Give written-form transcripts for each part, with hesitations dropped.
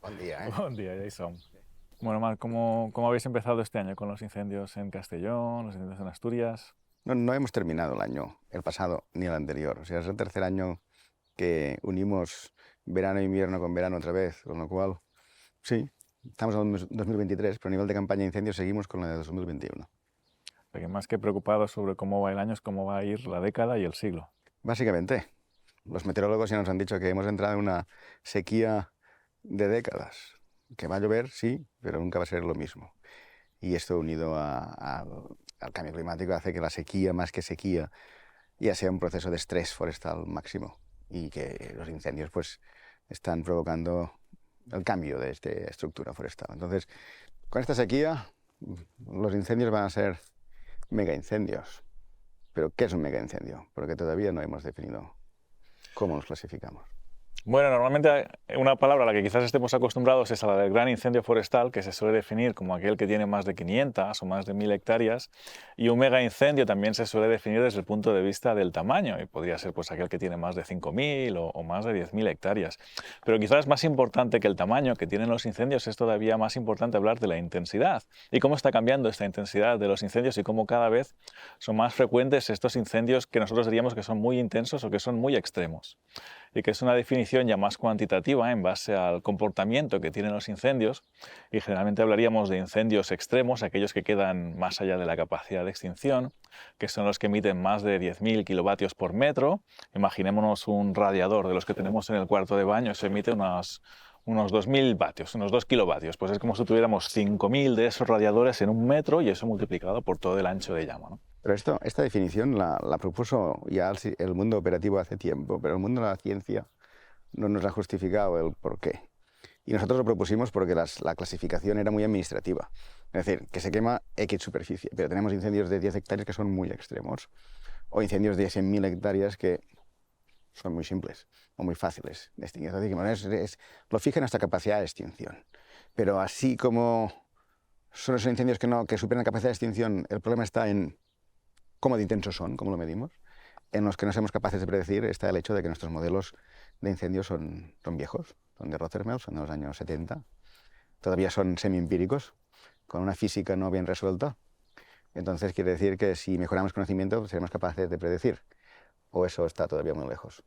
Buen día, ¿eh? Buen día, Jason. Bueno, Marc, ¿cómo habéis empezado este año con los incendios en Castellón, los incendios en Asturias? No hemos terminado el año, el pasado ni el anterior. O sea, es el tercer año que unimos verano e invierno con verano otra vez, con lo cual, sí, estamos en 2023, pero a nivel de campaña de incendios seguimos con la de 2021. Porque más que preocupados sobre cómo va el año es cómo va a ir la década y el siglo. Básicamente, los meteorólogos ya nos han dicho que hemos entrado en una sequía de décadas. Que va a llover, sí, pero nunca va a ser lo mismo. Y esto unido al cambio climático hace que la sequía, más que sequía, ya sea un proceso de estrés forestal máximo y que los incendios pues están provocando el cambio de esta estructura forestal. Entonces, con esta sequía, los incendios van a ser mega incendios. Pero ¿qué es un mega incendio? Porque todavía no hemos definido cómo los clasificamos. Bueno, normalmente una palabra a la que quizás estemos acostumbrados es a la del gran incendio forestal, que se suele definir como aquel que tiene más de 500 o más de 1000 hectáreas, y un mega incendio también se suele definir desde el punto de vista del tamaño, y podría ser pues aquel que tiene más de 5000 o más de 10000 hectáreas. Pero quizás más importante que el tamaño que tienen los incendios es todavía más importante hablar de la intensidad y cómo está cambiando esta intensidad de los incendios y cómo cada vez son más frecuentes estos incendios que nosotros diríamos que son muy intensos o que son muy extremos, y que es una definición ya más cuantitativa en base al comportamiento que tienen los incendios, y generalmente hablaríamos de incendios extremos, aquellos que quedan más allá de la capacidad de extinción, que son los que emiten más de 10.000 kilovatios por metro. Imaginémonos un radiador de los que tenemos en el cuarto de baño, se emite unos 2000 vatios, unos 2 kilovatios, pues es como si tuviéramos 5000 de esos radiadores en un metro y eso multiplicado por todo el ancho de llama, ¿no? Pero esta definición la propuso ya el mundo operativo hace tiempo, pero el mundo de la ciencia no nos ha justificado el por qué. Y nosotros lo propusimos porque la clasificación era muy administrativa. Es decir, que se quema X superficie, pero tenemos incendios de 10 hectáreas que son muy extremos, o incendios de 100.000 hectáreas que son muy simples o muy fáciles de extinguir. Lo fija nuestra capacidad de extinción. Pero así como son esos incendios que superan la capacidad de extinción, el problema está en cómo de intensos son, cómo lo medimos. En los que no somos capaces de predecir está el hecho de que nuestros modelos de incendios son viejos, son de Rothermel, son de los años 70, todavía son semi-empíricos, con una física no bien resuelta. Entonces quiere decir que si mejoramos conocimiento seremos capaces de predecir, o eso está todavía muy lejos.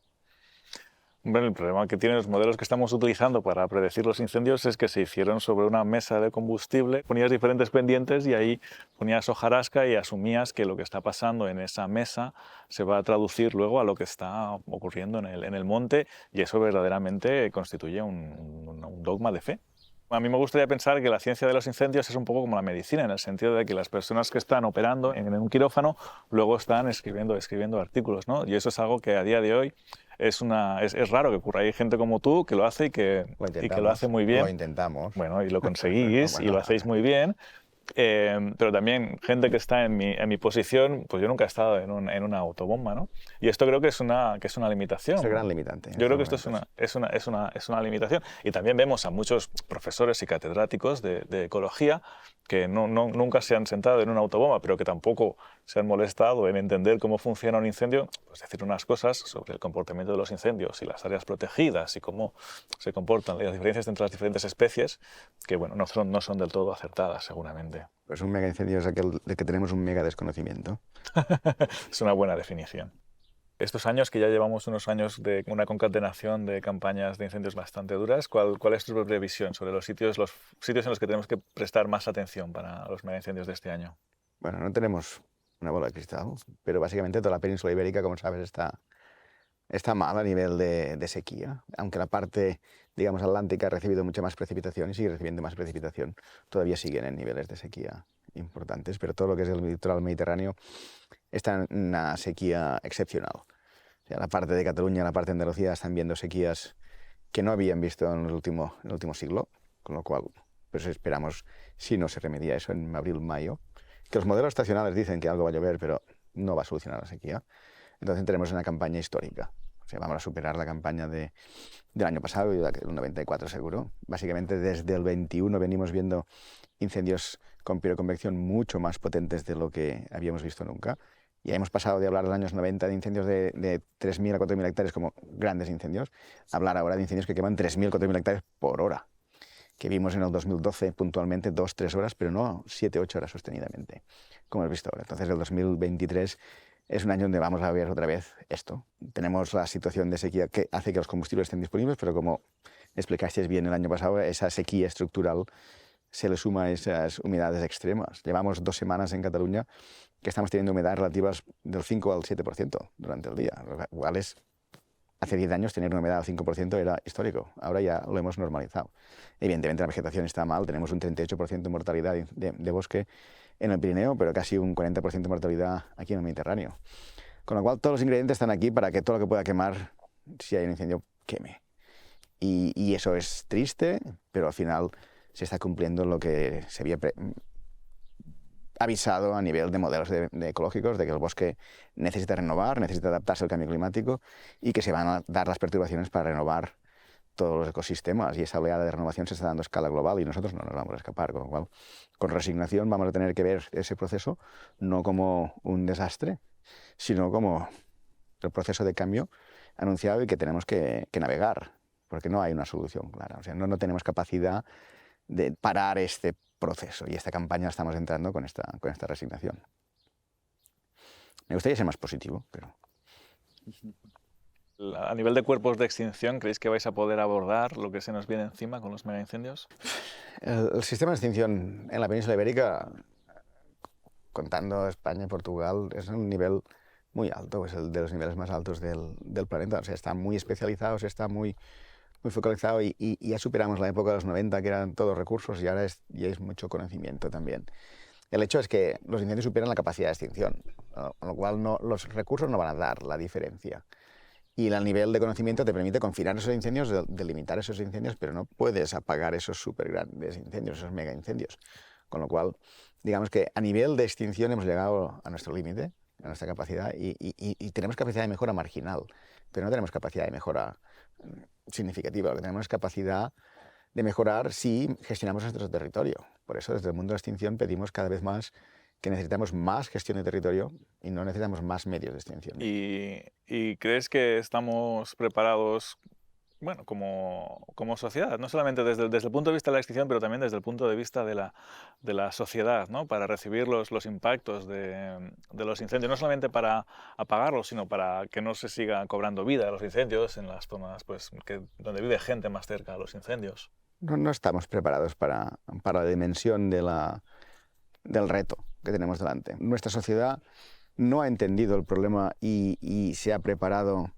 Bueno, el problema que tienen los modelos que estamos utilizando para predecir los incendios es que se hicieron sobre una mesa de combustible, ponías diferentes pendientes y ahí ponías hojarasca y asumías que lo que está pasando en esa mesa se va a traducir luego a lo que está ocurriendo en el monte, y eso verdaderamente constituye un dogma de fe. A mí me gustaría pensar que la ciencia de los incendios es un poco como la medicina, en el sentido de que las personas que están operando en un quirófano luego están escribiendo artículos, ¿no? Y eso es algo que a día de hoy es raro que ocurra. Hay gente como tú que lo hace y que lo hace muy bien. Lo intentamos. Bueno, y lo conseguís y Bueno, lo hacéis muy bien. Pero también gente que está en mi posición, pues yo nunca he estado en una autobomba, ¿no? Y esto creo que es una limitación. es el gran limitante. Yo creo que esto es una limitación. Y también vemos a muchos profesores y catedráticos de ecología que nunca se han sentado en una autobomba, pero que tampoco se han molestado en entender cómo funciona un incendio, pues decir unas cosas sobre el comportamiento de los incendios y las áreas protegidas y cómo se comportan las diferencias entre las diferentes especies, que bueno, no son del todo acertadas seguramente. Pues un mega incendio es aquel de que tenemos un mega desconocimiento. Es una buena definición. Estos años, que ya llevamos unos años de una concatenación de campañas de incendios bastante duras, ¿cuál es tu previsión sobre los sitios en los que tenemos que prestar más atención para los megaincendios de este año? Bueno, no tenemos una bola de cristal, pero básicamente toda la península ibérica, como sabes, está mal a nivel de sequía, aunque la parte, digamos, atlántica ha recibido mucha más precipitación y sigue recibiendo más precipitación, todavía siguen en niveles de sequía importantes, pero todo lo que es el litoral mediterráneo está en una sequía excepcional. O sea, la parte de Cataluña, la parte de Andalucía están viendo sequías que no habían visto en el último siglo, con lo cual pues esperamos, si no se remedia eso en abril, mayo, que los modelos estacionales dicen que algo va a llover, pero no va a solucionar la sequía. Entonces tenemos una campaña histórica. O sea, vamos a superar la campaña del año pasado y del 94 seguro. Básicamente desde el 21 venimos viendo incendios con piroconvección mucho más potentes de lo que habíamos visto nunca. Ya hemos pasado de hablar de los años 90 de incendios de 3.000 a 4.000 hectáreas como grandes incendios, a hablar ahora de incendios que queman 3.000, 4.000 hectáreas por hora. que vimos en el 2012 puntualmente 2-3 horas, pero no 7-8 horas sostenidamente, como hemos visto ahora. Entonces el 2023 es un año donde vamos a ver otra vez esto. Tenemos la situación de sequía que hace que los combustibles estén disponibles, pero como explicasteis bien el año pasado, esa sequía estructural se le suma a esas humedades extremas. Llevamos 2 semanas en Cataluña que estamos teniendo humedades relativas del 5 al 7% durante el día, lo cual es, hace 10 años tener una humedad al 5% era histórico, ahora ya lo hemos normalizado. Evidentemente la vegetación está mal, tenemos un 38% de mortalidad de bosque en el Pirineo, pero casi un 40% de mortalidad aquí en el Mediterráneo. Con lo cual todos los ingredientes están aquí para que todo lo que pueda quemar, si hay un incendio, queme. Y eso es triste, pero al final se está cumpliendo lo que se había avisado a nivel de modelos de ecológicos, de que el bosque necesita renovar, necesita adaptarse al cambio climático y que se van a dar las perturbaciones para renovar todos los ecosistemas, y esa oleada de renovación se está dando a escala global y nosotros no nos vamos a escapar, con lo cual con resignación vamos a tener que ver ese proceso no como un desastre, sino como el proceso de cambio anunciado y que tenemos que navegar, porque no hay una solución clara. O sea, no tenemos capacidad de parar este proceso, y esta campaña estamos entrando con esta resignación. Me gustaría ser más positivo, pero... A nivel de cuerpos de extinción, ¿creéis que vais a poder abordar lo que se nos viene encima con los megaincendios? El sistema de extinción en la península ibérica, contando España y Portugal, es un nivel muy alto, es el de los niveles más altos del planeta. O sea, está muy especializado, está muy focalizado, y ya superamos la época de los 90, que eran todos recursos, y ahora ya es mucho conocimiento también. El hecho es que los incendios superan la capacidad de extinción, con lo cual los recursos no van a dar la diferencia. Y el nivel de conocimiento te permite confinar esos incendios, delimitar esos incendios, pero no puedes apagar esos súper grandes incendios, esos mega incendios. Con lo cual, digamos que a nivel de extinción hemos llegado a nuestro límite, a nuestra capacidad, y tenemos capacidad de mejora marginal, pero no tenemos capacidad de mejora significativa. Lo que tenemos es capacidad de mejorar si gestionamos nuestro territorio. Por eso, desde el mundo de la extinción pedimos cada vez más que necesitamos más gestión de territorio y no necesitamos más medios de extinción. ¿Y crees que estamos preparados, bueno, como sociedad, no solamente desde el punto de vista de la extinción, pero también desde el punto de vista de la sociedad, ¿no? Para recibir los impactos de los incendios, no solamente para apagarlos, sino para que no se siga cobrando vida a los incendios en las zonas, pues, donde vive gente más cerca a los incendios? No estamos preparados para la dimensión del reto que tenemos delante. Nuestra sociedad no ha entendido el problema y se ha preparado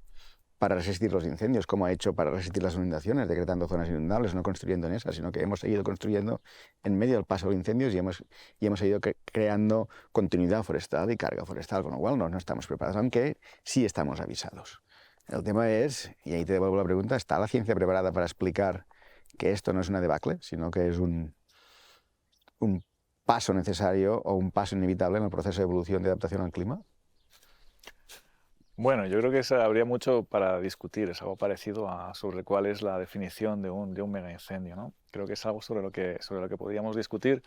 para resistir los incendios, como ha hecho para resistir las inundaciones, decretando zonas inundables, no construyendo en esas, sino que hemos seguido construyendo en medio del paso de incendios, y hemos seguido creando continuidad forestal y carga forestal, con lo cual no estamos preparados, aunque sí estamos avisados. El tema es, y ahí te devuelvo la pregunta, ¿está la ciencia preparada para explicar que esto no es una debacle, sino que es un paso necesario o un paso inevitable en el proceso de evolución de adaptación al clima? Bueno, yo creo que habría mucho para discutir, es algo parecido sobre cuál es la definición de un megaincendio, ¿no? Creo que es algo sobre lo que podríamos discutir.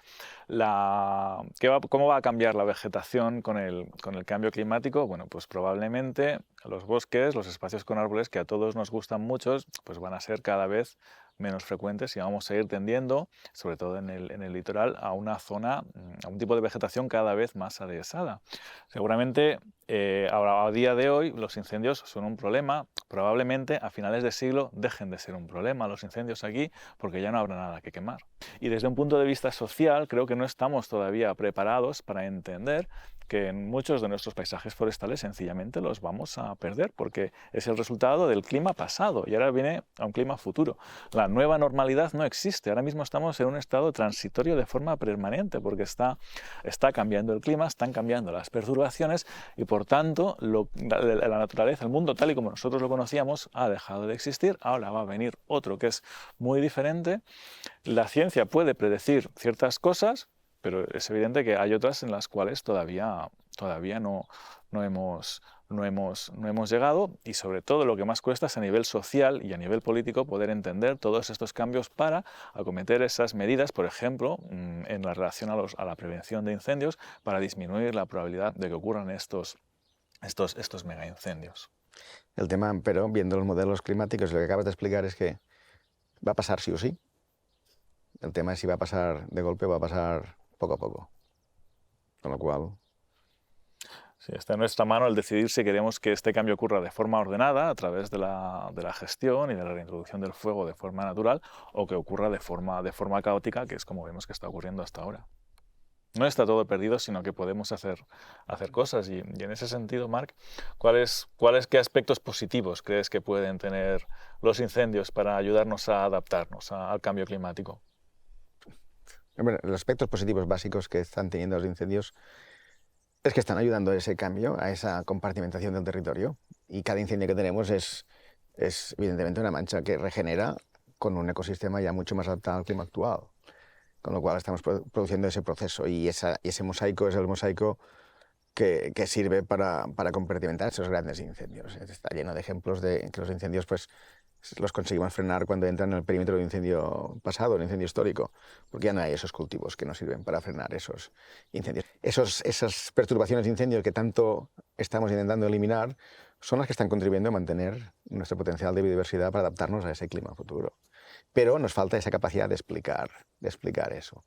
¿Cómo va a cambiar la vegetación con el cambio climático? Bueno, pues probablemente los bosques, los espacios con árboles, que a todos nos gustan mucho, pues van a ser cada vez menos frecuentes, y vamos a ir tendiendo, sobre todo en el litoral, a una zona, a un tipo de vegetación cada vez más adhesada. Seguramente ahora, a día de hoy, los incendios son un problema. Probablemente a finales de siglo dejen de ser un problema los incendios aquí, porque ya no habrá nada que quemar. Y desde un punto de vista social, creo que no estamos todavía preparados para entender que en muchos de nuestros paisajes forestales sencillamente los vamos a perder, porque es el resultado del clima pasado y ahora viene a un clima futuro. La nueva normalidad no existe. Ahora mismo estamos en un estado transitorio de forma permanente, porque está cambiando el clima, están cambiando las perturbaciones, y por tanto la naturaleza, el mundo tal y como nosotros lo conocíamos, ha dejado de existir. Ahora va a venir otro que es muy diferente. La ciencia puede predecir ciertas cosas, pero es evidente que hay otras en las cuales todavía no hemos llegado, y sobre todo lo que más cuesta es a nivel social y a nivel político poder entender todos estos cambios para acometer esas medidas, por ejemplo, en la relación a la prevención de incendios, para disminuir la probabilidad de que ocurran estos megaincendios. El tema, pero viendo los modelos climáticos, lo que acabas de explicar es que va a pasar sí o sí. El tema es si va a pasar de golpe o va a pasar poco a poco. Con lo cual... Sí, está en nuestra mano el decidir si queremos que este cambio ocurra de forma ordenada, a través de la gestión y de la reintroducción del fuego de forma natural, o que ocurra de forma caótica, que es como vemos que está ocurriendo hasta ahora. No está todo perdido, sino que podemos hacer cosas. Y en ese sentido, Marc, ¿qué aspectos positivos crees que pueden tener los incendios para ayudarnos a adaptarnos al cambio climático? Bueno, los aspectos positivos básicos que están teniendo los incendios es que están ayudando a ese cambio, a esa compartimentación del territorio. Y cada incendio que tenemos es evidentemente una mancha que regenera con un ecosistema ya mucho más adaptado al clima actual. Con lo cual estamos produciendo ese proceso y ese mosaico es el mosaico que sirve para compartimentar esos grandes incendios. Está lleno de ejemplos de que los incendios pues, los conseguimos frenar cuando entran en el perímetro de un incendio pasado, un incendio histórico, porque ya no hay esos cultivos que nos sirven para frenar esos incendios. Esas perturbaciones de incendios que tanto estamos intentando eliminar son las que están contribuyendo a mantener nuestro potencial de biodiversidad para adaptarnos a ese clima futuro. Pero nos falta esa capacidad de explicar eso.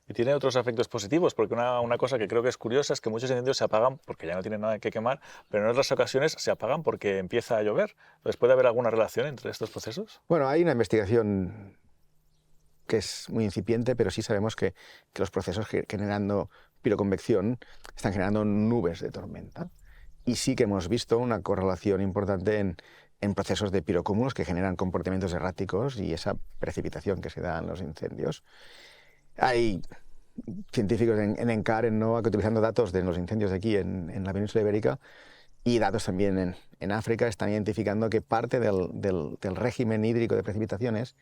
Y tiene otros efectos positivos, porque una cosa que creo que es curiosa es que muchos incendios se apagan porque ya no tienen nada que quemar, pero en otras ocasiones se apagan porque empieza a llover. Entonces, ¿puede haber alguna relación entre estos procesos? Bueno, hay una investigación que es muy incipiente, pero sí sabemos que los procesos generando piroconvección están generando nubes de tormenta. Y sí que hemos visto una correlación importante en procesos de pirocúmulos que generan comportamientos erráticos y esa precipitación que se da en los incendios. Hay científicos en ENCAR, en NOAA, que utilizando datos de los incendios de aquí en la península ibérica y datos también en África, están identificando que parte del régimen hídrico de precipitaciones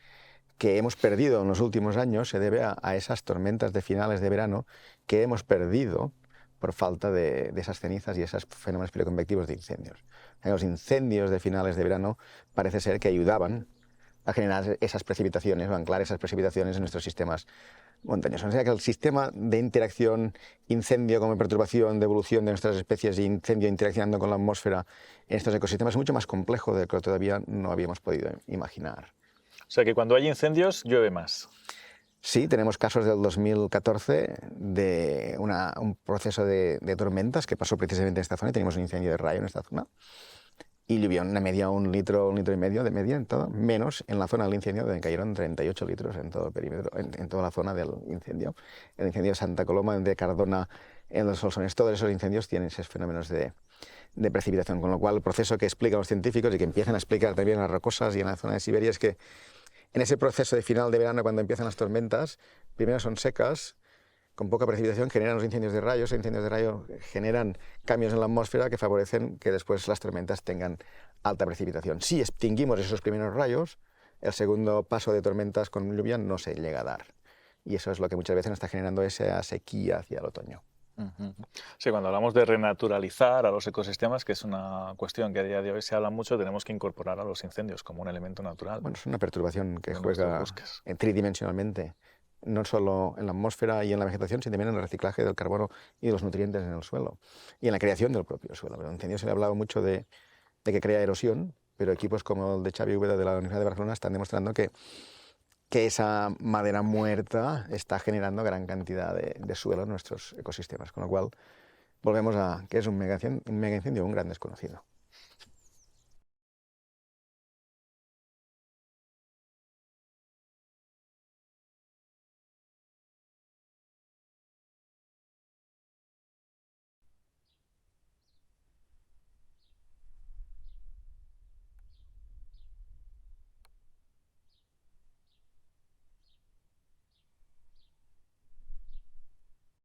que hemos perdido en los últimos años se debe a esas tormentas de finales de verano que hemos perdido por falta de esas cenizas y esos fenómenos piroconvectivos de incendios. Los incendios de finales de verano parece ser que ayudaban a generar esas precipitaciones o anclar esas precipitaciones en nuestros sistemas montañosos. O sea que el sistema de interacción incendio como perturbación de evolución de nuestras especies y incendio interaccionando con la atmósfera en estos ecosistemas es mucho más complejo de lo que todavía no habíamos podido imaginar. O sea que cuando hay incendios llueve más. Sí, tenemos casos del 2014 de un proceso de tormentas que pasó precisamente en esta zona y teníamos un incendio de rayo en esta zona. Y llovió en una media un litro y medio de media en todo, menos en la zona del incendio, donde cayeron 38 litros en todo el perímetro, en toda la zona del incendio. El incendio de Santa Coloma, de Cardona, en los Solsones, todos esos incendios tienen esos fenómenos de precipitación, con lo cual el proceso que explican los científicos y que empiezan a explicar también en las rocosas y en la zona de Siberia es que en ese proceso de final de verano, cuando empiezan las tormentas, primero son secas, con poca precipitación, generan los incendios de rayos. Los incendios de rayo generan cambios en la atmósfera que favorecen que después las tormentas tengan alta precipitación. Si extinguimos esos primeros rayos, el segundo paso de tormentas con lluvia no se llega a dar. Y eso es lo que muchas veces nos está generando esa sequía hacia el otoño. Sí, cuando hablamos de renaturalizar a los ecosistemas, que es una cuestión que a día de hoy se habla mucho, tenemos que incorporar a los incendios como un elemento natural. Bueno, es una perturbación que juega tridimensionalmente, no solo en la atmósfera y en la vegetación, sino también en el reciclaje del carbono y de los nutrientes en el suelo y en la creación del propio suelo. Pero en incendios se le ha hablado mucho de que crea erosión, pero equipos como el de Xavi Úbeda de la Universidad de Barcelona están demostrando que esa madera muerta está generando gran cantidad de suelo en nuestros ecosistemas, con lo cual volvemos a que es un mega incendio, un gran desconocido.